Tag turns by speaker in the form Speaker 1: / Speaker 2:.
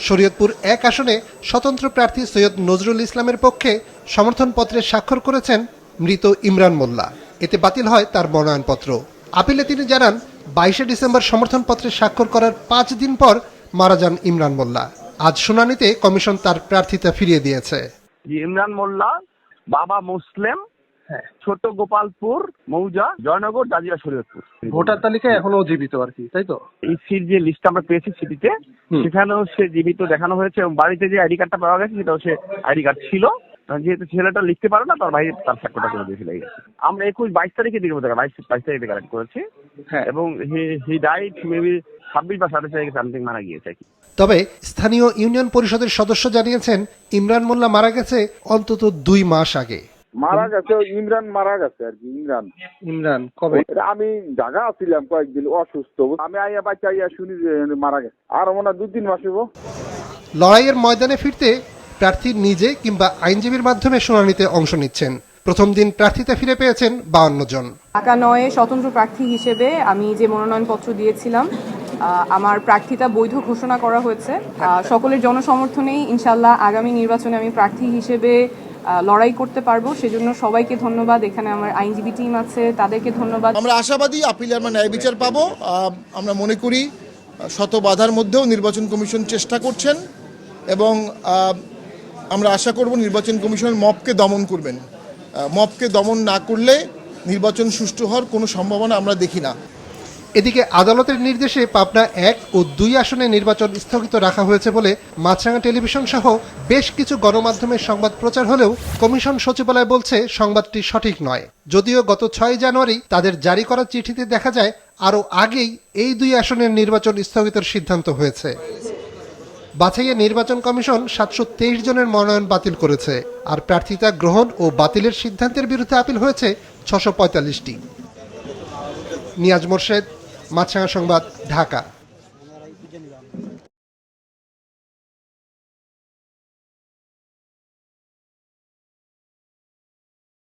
Speaker 1: শরীয়তপুর ১ আসনে স্বতন্ত্র প্রার্থী সৈয়দ নজরুল ইসলামের পক্ষে সমর্থনপত্রে স্বাক্ষর করেছেন মৃত ইমরান মোল্লা। এতে বাতিল হয় তার মনোনয়নপত্র। আপিলে তিনি জানান ২২শে ডিসেম্বর সমর্থনপত্রে স্বাক্ষর করার ৫ দিন পর মারা যান ইমরান মোল্লা। আজ শুনানিতে কমিশন তার প্রার্থিতা ফিরিয়ে দিয়েছে।
Speaker 2: ইমরান মোল্লা, বাবা মুসলিম, ছোট গোপালপুর মৌজা, জয়নগর, জাজিয়া, শরীয়তপুর।
Speaker 3: ভোটার তালিকায় এখনো জীবিত আর কি, তাই তো?
Speaker 2: ইসির যে লিস্ট আমরা পেয়েছি সিটিতে, সেখানেও সে জীবিত দেখানো হয়েছে এবং বাড়িতে যে আইডি কার্ডটা পাওয়া গেছে সেটাও সে আইডি কার্ড ছিল। যেহেতু ছেলেটা লিখতে পারে না, তার ভাই তার স্বাক্ষরটা করে দিয়ে ফেলে গেছে। আমরা ২২ তারিখে দিকে ২২ তারিখে কালেক্ট করেছি এবং হি ডাইড মেবি ২৬ বা ২৭ তারিখে সামথিং মারা গিয়েছে।
Speaker 1: তবে স্থানীয় ইউনিয়ন পরিষদের সদস্য জানিয়েছেন ইমরান মোল্লা মারা গেছে অন্তত ২ মাস আগে।
Speaker 4: মারা গেছে ইমরান, মারা গেছে আর কি।
Speaker 3: ইমরান কবে?
Speaker 4: আমি ঢাকা ছিলাম কয়েকদিন অসুস্থ, আমি আইয়া বাচ্চা আইয়া শুনি যে মারা গেছে। আর মনে হয় ২-৩ মাস হইব।
Speaker 1: লড়াইয়ের ময়দানে ফিরতে প্রার্থী নিজে কিংবা আইনজীবীর মাধ্যমে শুনানিতে অংশ নিচ্ছেন। প্রথম দিন প্রার্থিতা ফিরে পেয়েছেন ৫২ জন।
Speaker 5: ঢাকা ৯ স্বতন্ত্র প্রার্থী হিসেবে আমি যে মনোনয়নপত্র দিয়েছিলাম, আমার প্রার্থিতা বৈধ ঘোষণা করা হয়েছে। সকলের জনসমর্থনেই ইনশাল্লাহ আগামী নির্বাচনে আমি প্রার্থী হিসেবে লড়াই করতে পারবো। সেজন্য সবাইকে ধন্যবাদ। এখানে আমার আইনজীবী টিম আছে, তাদেরকে ধন্যবাদ।
Speaker 6: আমরা আশাবাদী আপিলে আমরা ন্যায় বিচার পাবো। আমরা মনে করি শত বাধার মধ্যেও নির্বাচন কমিশন চেষ্টা করছেন এবং আমরা আশা করব নির্বাচন কমিশন মবকে দমন করবেন। মবকে দমন না করলে নির্বাচন সুষ্ঠু হওয়ার কোনো সম্ভাবনা আমরা দেখি না।
Speaker 1: এদিকে আদালতের নির্দেশে পাবনা ১ ও ২ আসনে নির্বাচন স্থগিত রাখা হয়েছে বলে মাছরাঙা টেলিভিশন সহ বেশ কিছু গণমাধ্যমের সংবাদ প্রচার হলেও কমিশন সচিবালয় বলছে সংবাদটি সঠিক নয়। যদিও গত ৬ জানুয়ারি তাদের জারি করা চিঠিতে দেখা যায় আরও আগেই এই ২ আসনের নির্বাচন স্থগিতের সিদ্ধান্ত হয়েছে। বাছাইয়ে নির্বাচন কমিশন ৭২৩ জনের মনোনয়ন বাতিল করেছে, আর প্রার্থিতা গ্রহণ ও বাতিলের সিদ্ধান্তের বিরুদ্ধে আপিল হয়েছে ৬৪৫টি। নিয়াজ মোরশেদ, মাছরাঙা সংবাদ, ঢাকা।